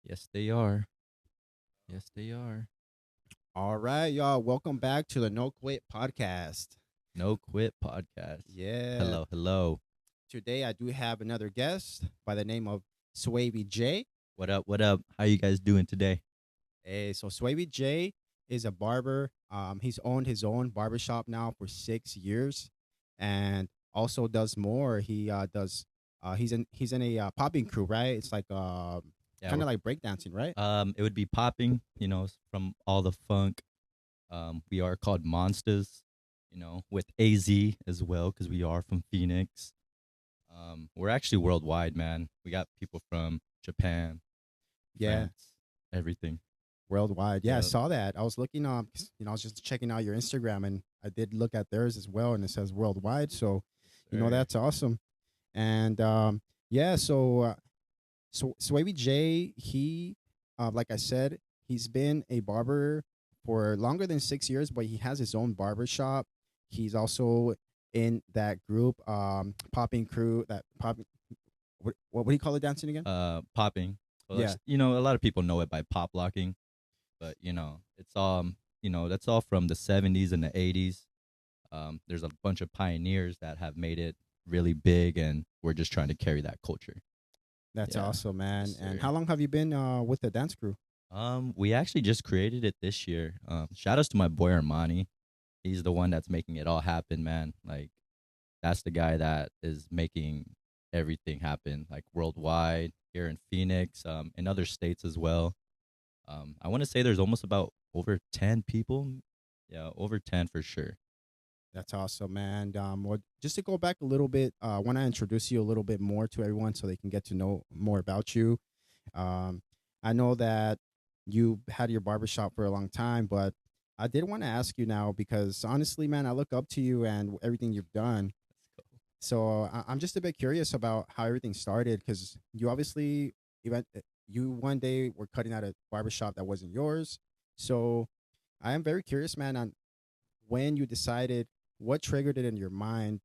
Yes, they are. Yes, they are. All right, y'all. Welcome back to the No Quit podcast. No Quit Podcast. Yeah. Hello, hello. Today I do have another guest by the name of Swavey Jay. What up? What up? How you guys doing today? Hey, so Swavey Jay is a barber. He's owned his own barbershop now for 6 years, and also does more. He does. He's in a popping crew, right? It's like Yeah, kind of like breakdancing, right? it would be popping, from all the funk. We are called Monsters, with AZ as well because we are from Phoenix. We're actually worldwide, man. We got people from Japan, Yeah, France, everything. worldwide. Yeah, I Yeah. saw that. I was looking 'cause, I was just checking out your Instagram, and I did look at theirs as well, and it says worldwide. So, Sir. that's awesome. And yeah, so Swavey Jay, he like I said, he's been a barber for longer than 6 years, but he has his own barber shop. He's also in that group, popping crew, that popping. What do you call it dancing again? Popping. Well, Yeah, a lot of people know it by pop locking, but it's all that's all from the 70s and the 80s. There's a bunch of pioneers that have made it really big, and we're just trying to carry that culture. that's Yeah, awesome, yes, man. And sir. how long have you been with the dance crew? We actually just created it this year. Shout outs to my boy Armani. He's the one that's making it all happen, man. Like that's the guy that is making everything happen, like worldwide here in Phoenix, in other states as well. I want to say there's almost about over 10 people. Yeah, over 10 for sure. That's awesome, man. Well, just to go back a little bit, I want to introduce you a little bit more to everyone so they can get to know more about you. Um, I know that you had your barbershop for a long time, but I did want to ask you now because honestly, man, I look up to you and everything you've done. Let's go. So I'm just a bit curious about how everything started because you obviously you one day were cutting out a barbershop that wasn't yours. So I am very curious, man, on when you decided what triggered it in your mind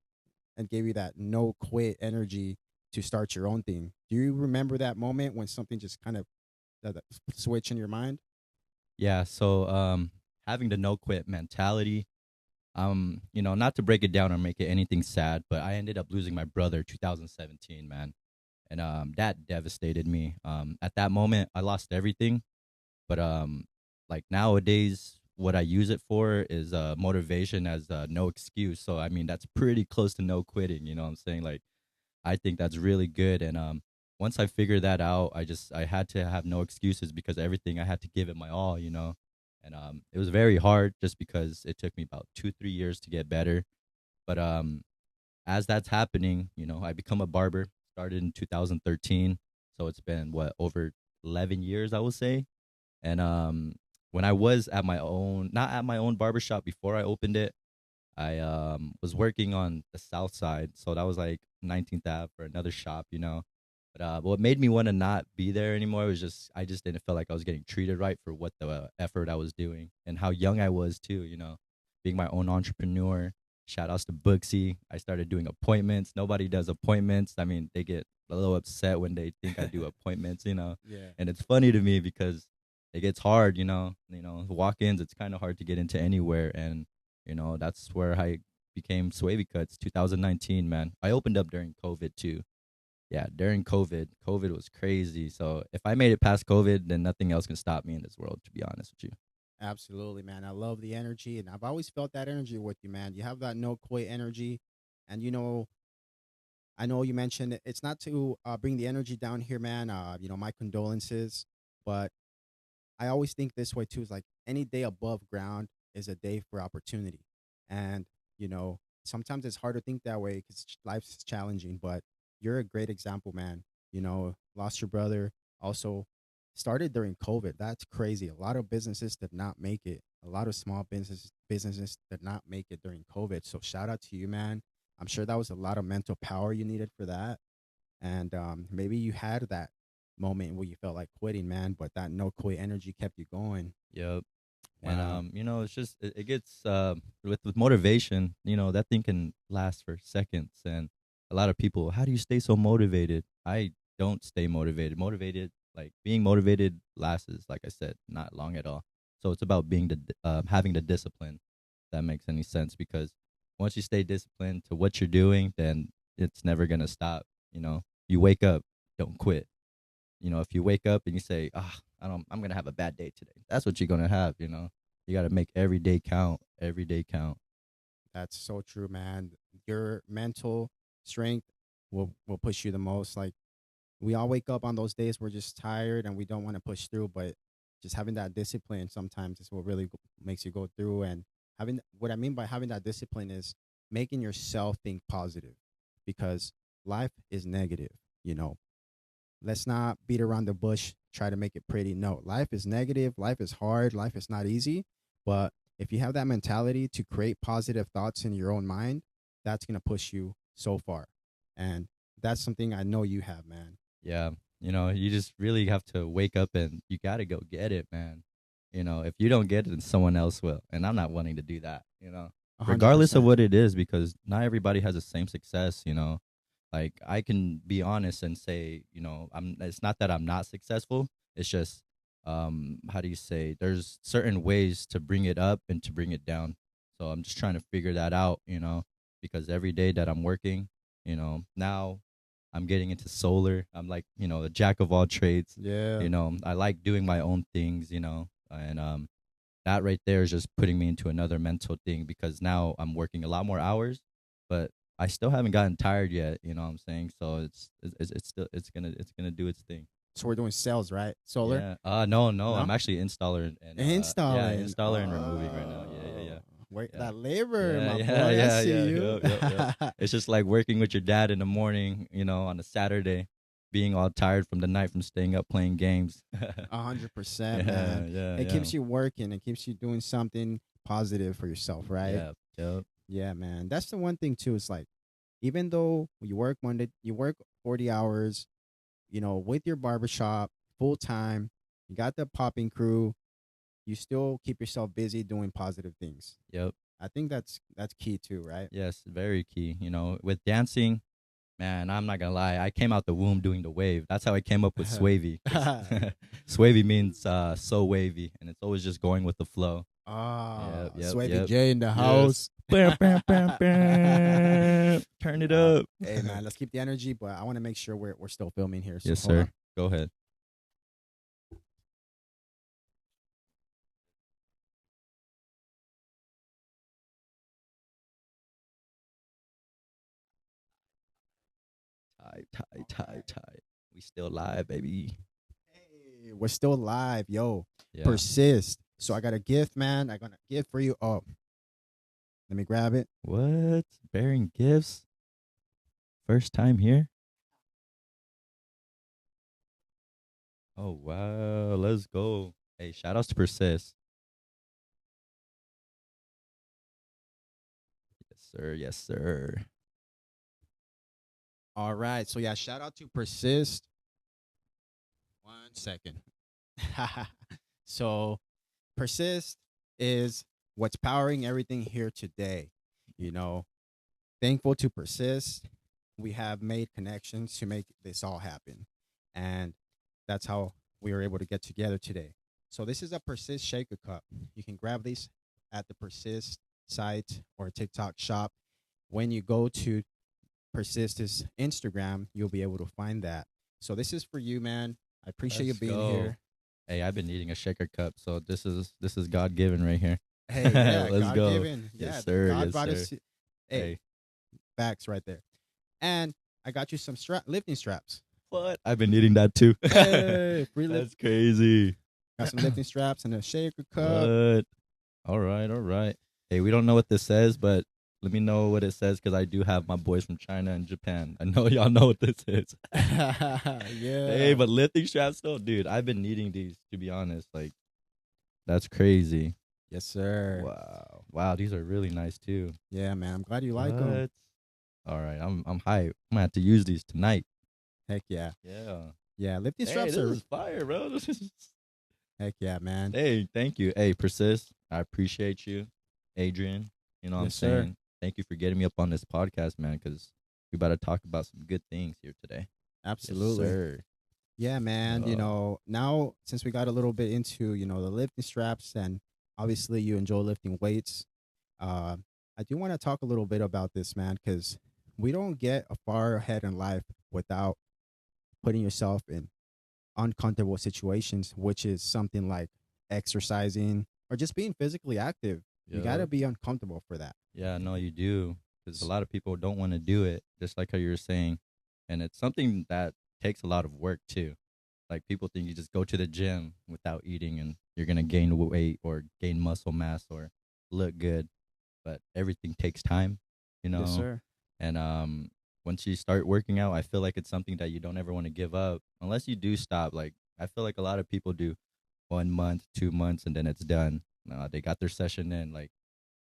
and gave you that no quit energy to start your own thing. Do you remember that moment when something just kind of that switch in your mind? Yeah, so having the no quit mentality, not to break it down or make it anything sad, but I ended up losing my brother 2017, man. And that devastated me. At that moment I lost everything, but like nowadays what I use it for is motivation as no excuse. So I mean that's pretty close to no quitting, you know what I'm saying? Like I think that's really good. And once I figured that out, I had to have no excuses because everything I had to give it my all. And it was very hard just because it took me about 2 3 years to get better. But as that's happening, I become a barber. Started in 2013, so it's been what over 11 years, I would say. And when I was at my own, not at my own barbershop before I opened it, I was working on the south side, so that was like 19th Ave for another shop. But what made me want to not be there anymore was just I just didn't feel like I was getting treated right for what the effort I was doing and how young I was too. Being my own entrepreneur. Shout outs to Booksy. I started doing appointments. Nobody does appointments. I mean, they get a little upset when they think I do appointments. Yeah, And it's funny to me because it gets hard. Walk-ins. It's kind of hard to get into anywhere, and that's where I became Swavey Cuts 2019, man. I opened up during COVID too. Yeah, during COVID. COVID was crazy. So if I made it past COVID, then nothing else can stop me in this world, to be honest with you. absolutely, man. I love the energy, and I've always felt that energy with you, man. You have that no quit energy, and I know you mentioned it's not to bring the energy down here, man. My condolences, but I always think this way too. Is like any day above ground is a day for opportunity, and sometimes it's hard to think that way because life's challenging. But you're a great example, man. Lost your brother. Also, started during COVID. That's crazy. A lot of businesses did not make it. A lot of small businesses did not make it during COVID. So shout out to you, man. I'm sure that was a lot of mental power you needed for that, and maybe you had that moment where you felt like quitting, man, but that no quit energy kept you going. Yep. And Wow. it's just it gets with motivation, that thing can last for seconds. And a lot of people, how do you stay so motivated? I don't stay motivated. Motivated Like being motivated lasts, like I said, not long at all. So it's about being having the discipline. If that makes any sense, because once you stay disciplined to what you're doing, then it's never gonna stop. You wake up, don't quit. If you wake up and you say, I'm gonna have a bad day today, that's what you're gonna have. You got to make every day count. Every day count. That's so true, man. Your mental strength will push you the most. Like we all wake up on those days we're just tired and we don't want to push through, but just having that discipline sometimes is what really makes you go through. And having what I mean by having that discipline is making yourself think positive, because life is negative. You know, let's not beat around the bush, try to make it pretty. No, life is negative. Life is hard. Life is not easy. But if you have that mentality to create positive thoughts in your own mind, that's going to push you so far. And that's something I know you have, man. Yeah. You just really have to wake up and you got to go get it, man. If you don't get it, then someone else will. And I'm not wanting to do that, 100%. regardless of what it is, because not everybody has the same success. Like I can be honest and say, it's not that I'm not successful. It's just, how do you say, there's certain ways to bring it up and to bring it down. So I'm just trying to figure that out, because every day that I'm working, now I'm getting into solar. I'm like, a jack of all trades. Yeah. I like doing my own things, and that right there is just putting me into another mental thing, because now I'm working a lot more hours, but I still haven't gotten tired yet. You know what I'm saying? So it's gonna do its thing. So we're doing sales, right? Solar? Yeah. No, No? I'm actually installer and Installing. yeah, installer and removing right now. Yeah. Wait, Yeah. that labor, Yeah, my yeah, boy. yeah, I see yeah, you. yep. It's just like working with your dad in the morning, on a Saturday, being all tired from the night from staying up playing games. 100%, Yeah, man. yeah, It yeah. keeps you working. It keeps you doing something positive for yourself, right? Yeah, yep. Yeah, man. That's the one thing too. It's like, even though you work 40 hours, with your barbershop full time, you got the popping crew, you still keep yourself busy doing positive things. Yep. I think that's key too, right? Yes, very key. With dancing, man, I'm not gonna lie. I came out the womb doing the wave. That's how I came up with Swavey. Swavey means so wavy, and it's always just going with the flow. Ah, Yep, Swavey Jay in the house. Bam, bam, bam, bam. Turn it up. Hey man, let's keep the energy, but I want to make sure we're still filming here. So Yes, hold sir. on. Go ahead. Tight. We still live, baby. Hey, we're still live, yo. Yeah. Persist. So I got a gift, man. I got a gift for you. Oh, let me grab it. What? Bearing gifts? First time here? Oh, wow. Let's go. Hey, shout outs to Persist. Yes, sir. Yes, sir. All right. So yeah, shout out to Persist. 1 second. So Persist is what's powering everything here today. You know, thankful to Persist, we have made connections to make this all happen. And that's how we were able to get together today. So this is a Persist Shaker Cup. You can grab these at the Persist site or TikTok shop. When you go to Persist's Instagram, you'll be able to find that. So this is for you, man. I appreciate Let's you being go. here. Hey, I've been needing a shaker cup, so this is God given right here. Hey, yeah, Let's God go. given. Yes, Yeah, sir. God Yes, brought sir. us. Hey, facts right there. And I got you some lifting straps. What? I've been needing that too. Hey, free lift. That's crazy. Got some lifting straps and a shaker cup. What? All right. Hey, we don't know what this says, but let me know what it says, because I do have my boys from China and Japan. I know y'all know what this is. Yeah. Hey, but lifting straps though, dude, I've been needing these, to be honest. Like, that's crazy. Yes, sir. Wow, these are really nice too. Yeah, man. I'm glad you like them. All right, I'm hyped. I'm gonna have to use these tonight. Heck yeah. Yeah. Yeah, lifting Hey, straps this are. is fire, bro. This is... Heck yeah, man. Hey, thank you. Hey, Persist. I appreciate you, Adrian. You know what I'm Yes, sir. saying? Thank you for getting me up on this podcast, man, because we about to talk about some good things here today. Absolutely. Yes, sir. Yeah, man. Uh, Now since we got a little bit into, the lifting straps and obviously you enjoy lifting weights, uh, I do want to talk a little bit about this, man, because we don't get a far ahead in life without putting yourself in uncomfortable situations, which is something like exercising or just being physically active. You got to yeah, be uncomfortable for that. yeah, no, you do, because a S- lot of people don't want to do it, just like how you were saying, and it's something that takes a lot of work too. Like people think you just go to the gym without eating and you're gonna gain weight or gain muscle mass or look good, but everything takes time, you Yes, know. sir. And once you start working out, I feel like it's something that you don't ever want to give up unless you do stop. Like I feel like a lot of people do 1 month, 2 months, and then it's done. They got their session in. Like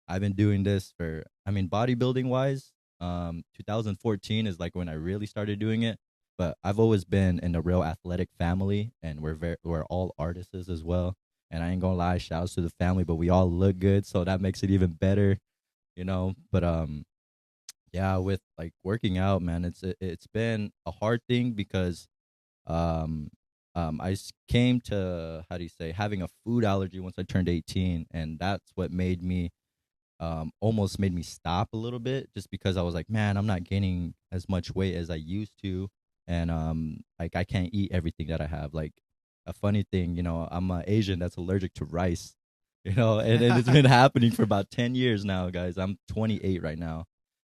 I've been doing this for, I mean, bodybuilding wise, 2014 is like when I really started doing it. But I've always been in a real athletic family, and we're all artists as well. And I ain't gonna lie, shouts to the family, but we all look good, so that makes it even better, you know. But yeah, with like working out, man, it's been a hard thing because um came to, how do you say, having a food allergy once I turned 18, and that's what made me almost made me stop a little bit, just because I was like, man, I'm not gaining as much weight as I used to, and like I can't eat everything that I have. Like a funny thing, I'm Asian that's allergic to rice, and it's been happening for about 10 years now, guys. I'm 28 right now,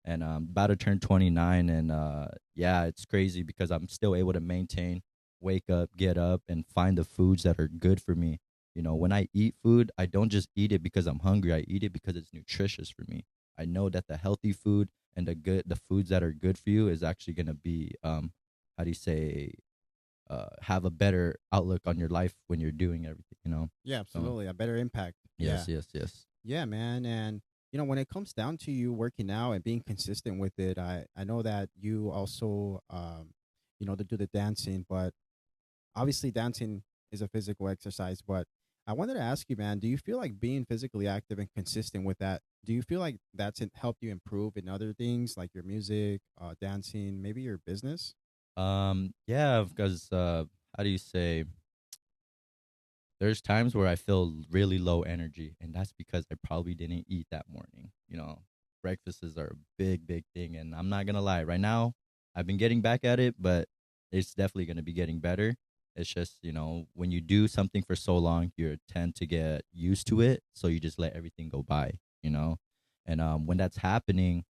and I'm about to turn 29, and yeah, it's crazy because I'm still able to maintain, wake up, get up, and find the foods that are good for me. When I eat food, I don't just eat it because I'm hungry. I eat it because it's nutritious for me. I know that the healthy food and the foods that are good for you is actually gonna be, how do you say, have a better outlook on your life when you're doing everything. Yeah, So absolutely. A better impact. Yeah. yes, yes, yes. Yeah, man. And when it comes down to you working out and being consistent with it, I know that you also to do the dancing, but obviously dancing is a physical exercise, but I wanted to ask you, man, do you feel like being physically active and consistent with that, do you feel like helped you improve in other things like your music, dancing, maybe your business? Yeah, because how do you say? There's times where I feel really low energy, and that's because I probably didn't eat that morning. Breakfasts are a big, big thing, and I'm not gonna lie. Right now, I've been getting back at it, but it's definitely gonna be getting better. It's just, when you do something for so long, you tend to get used to it, so you just let everything go by. And when that's happening,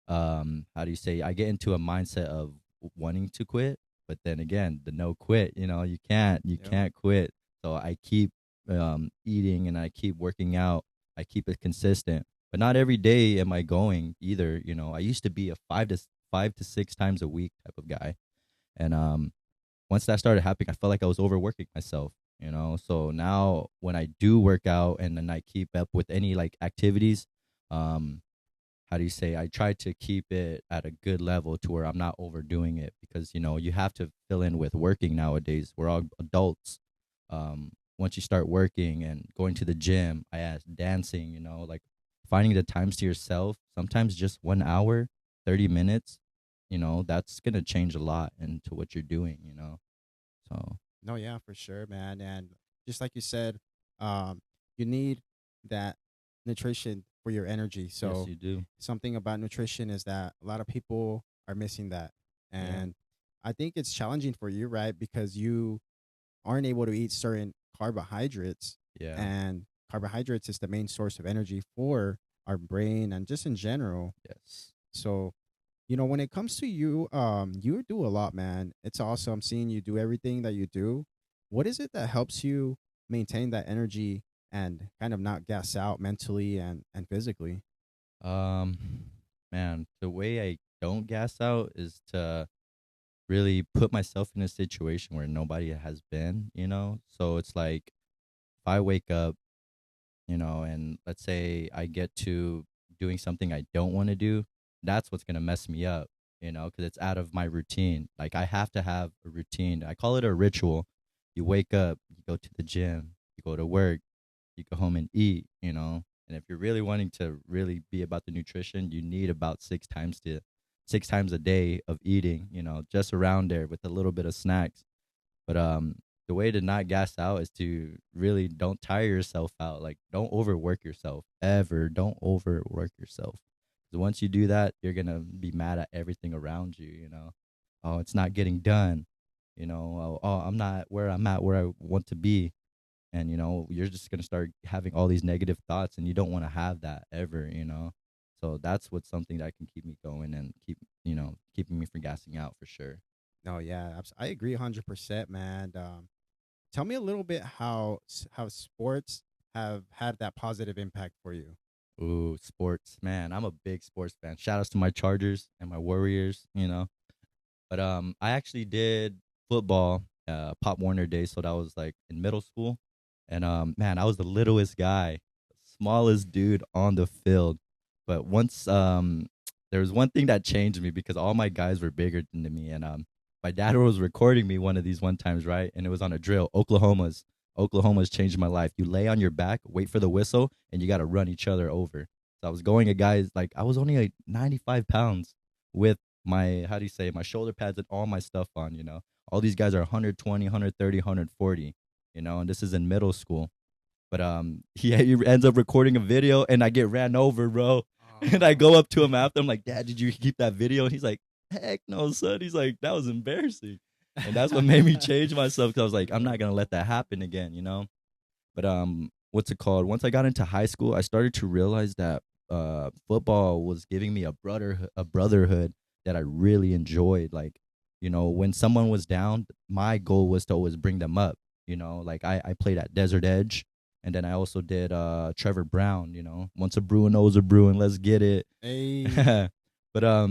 how do you say? I get into a mindset of wanting to quit, but then again, the no quit. You Yep. can't quit, so I keep eating and I keep working out. I keep it consistent, but not every day am I going either. I used to be a 5 to 6 times a week type of guy, and once that started happening, I felt like I was overworking myself. So now when I do work out and then I keep up with any like activities, um, how do you say, I try to keep it at a good level to where I'm not overdoing it, because you have to fill in with working nowadays. We're all adults. Once you start working and going to the gym, I ask dancing, like finding the times to yourself, sometimes just 1 hour, 30 minutes, that's gonna change a lot into what you're doing. So No, yeah, for sure, man. And just like you said, you need that nutrition for your energy. yes, So you do. something about nutrition is that a lot of people are missing that. Yeah, And I think it's challenging for you, right? Because you aren't able to eat certain carbohydrates, yeah, and carbohydrates is the main source of energy for our brain and just in general. yes. So when it comes to you, you do a lot, man. It's awesome seeing you do everything that you do. What is it that helps you maintain that energy and kind of not gas out mentally and physically? um Man, the way I don't gas out is to really put myself in a situation where nobody has been. So it's like if I wake up, and let's say I get to doing something I don't want to do, that's what's going to mess me up, because it's out of my routine. Like I have to have a routine. I call it a ritual. You wake up, you go to the gym, you go to work, you go home and eat. And if you're really wanting to really be about the nutrition, you need about 6 times a day of eating, just around there with a little bit of snacks. But the way to not gas out is to really don't tire yourself out. Like, don't overwork yourself ever. Don't overwork yourself. Because once you do that, you're gonna be mad at everything around you. You know, oh, it's not getting done. You know, oh, I'm not where I'm at, where I want to be. And you're just gonna start having all these negative thoughts, and you don't want to have that ever. So that's what's something that can keep me going and keeping me from gassing out for sure. No, yeah, I agree 100%, man. Tell me a little bit how sports have had that positive impact for you. Ooh, sports, man. I'm a big sports fan. Shout outs to my Chargers and my Warriors. But I actually did football Pop Warner days, so that was like in middle school. And man, I was the littlest guy, smallest dude on the field. But once there was one thing that changed me because all my guys were bigger than me, and my dad was recording me one of these one times, right? And it was on a drill. Oklahoma's changed my life. You lay on your back, wait for the whistle, and you got to run each other over. So I was going a guys like I was only like 95 pounds with my how do you say my shoulder pads and all my stuff on. All these guys are 120, 130, 140. And this is in middle school. But he ends up recording a video, and I get ran over, bro. And I go up to him after. I'm like, Dad, did you keep that video? And he's like, heck no, son. He's like, that was embarrassing. And that's what made me change myself, because I was like, I'm not gonna let that happen again. But what's it called? Once I got into high school, I started to realize that football was giving me a brotherhood that I really enjoyed. Like, when someone was down, my goal was to always bring them up. Like I played at Desert Edge, and then I also did Trevor Brown. Once a Bruin, always a Bruin. Let's get it. Hey. But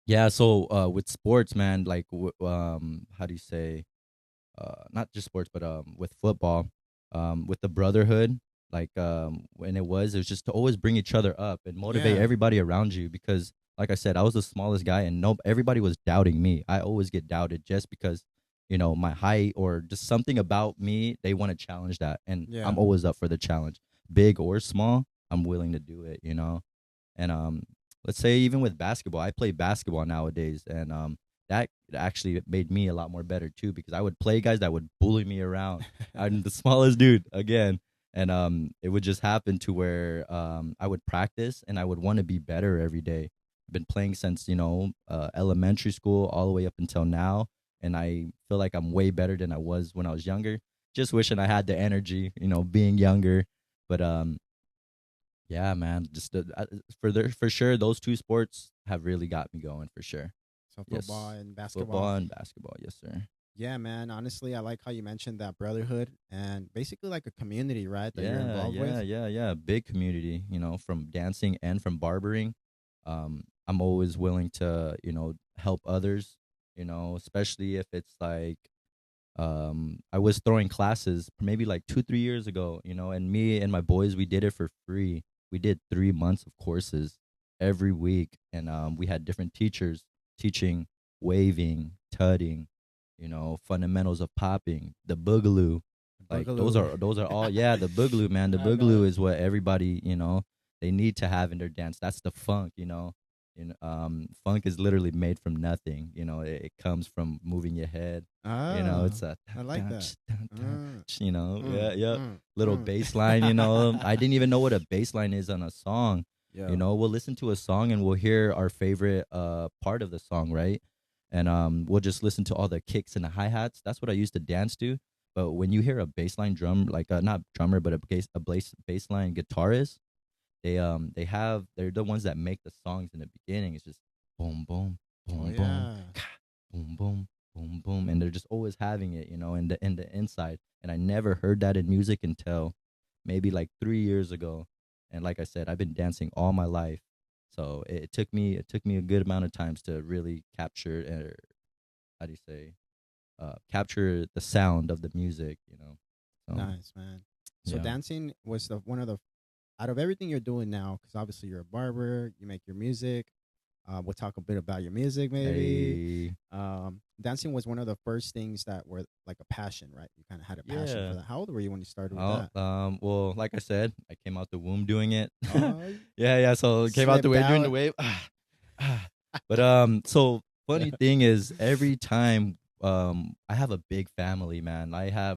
yeah. So with sports, man, like how do you say? Not just sports, but with football, with the brotherhood, like when it was just to always bring each other up and motivate Yeah. everybody around you, because like I said, I was the smallest guy, and everybody was doubting me. I always get doubted just because my height or just something about me. They want to challenge that, and Yeah. I'm always up for the challenge, big or small. I'm willing to do it. And let's say even with basketball, I play basketball nowadays, and that actually made me a lot more better too, because I would play guys that would bully me around. I'm the smallest dude again, and it would just happen to where I would practice and I would want to be better every day. I've been playing since elementary school all the way up until now, and I feel like I'm way better than I was when I was younger. Just wishing I had the energy, being younger. But yeah, man, just for sure, those two sports have really got me going for sure. So Yes. football and basketball. Football and basketball, yes, sir. Yeah, man. Honestly, I like how you mentioned that brotherhood and basically like a community, right? That you're Yeah, involved yeah, with. yeah. Big community, from dancing and from barbering. I'm always willing to, help others, especially if it's like I was throwing classes maybe like 2, 3 years ago, and me and my boys, we did it for free. We did 3 months of courses every week, and we had different teachers teaching waving, tutting, fundamentals of popping, the boogaloo. Like those Boogaloo. are those are all, yeah, the boogaloo, man. The I know boogaloo it. is what everybody, they need to have in their dance. That's the funk. Funk is literally made from nothing. It comes from moving your head. Ah, It's a I like that. yeah, yeah. Mm, Little mm. bass line. I didn't even know what a bass line is on a song. Yeah. We'll listen to a song and we'll hear our favorite part of the song, right? And we'll just listen to all the kicks and the hi-hats. That's what I used to dance to. But when you hear a bass line drum, like not drummer, but bass line guitarist, they're the ones that make the songs in the beginning. It's just boom, boom, Oh boom, boom, yeah. ka, boom, boom, boom, boom, and they're just always having it, in the inside. And I never heard that in music until maybe like 3 years ago. And like I said, I've been dancing all my life, so it took me a good amount of times to really capture, how do you say, capture the sound of the music. So Nice, man. So yeah, dancing was the one of the out of everything you're doing now, because obviously you're a barber, you make your music. We'll talk a bit about your music, maybe. hey, Dancing was one of the first things that were like a passion, right? You kind of had a passion for yeah. that. How old were you when you started with Oh, that? well, like I said, I came out the womb doing it. Oh, Yeah, yeah. So it came out the slipped way doing the out. wave. But so funny thing is, every time I have a big family, man. I have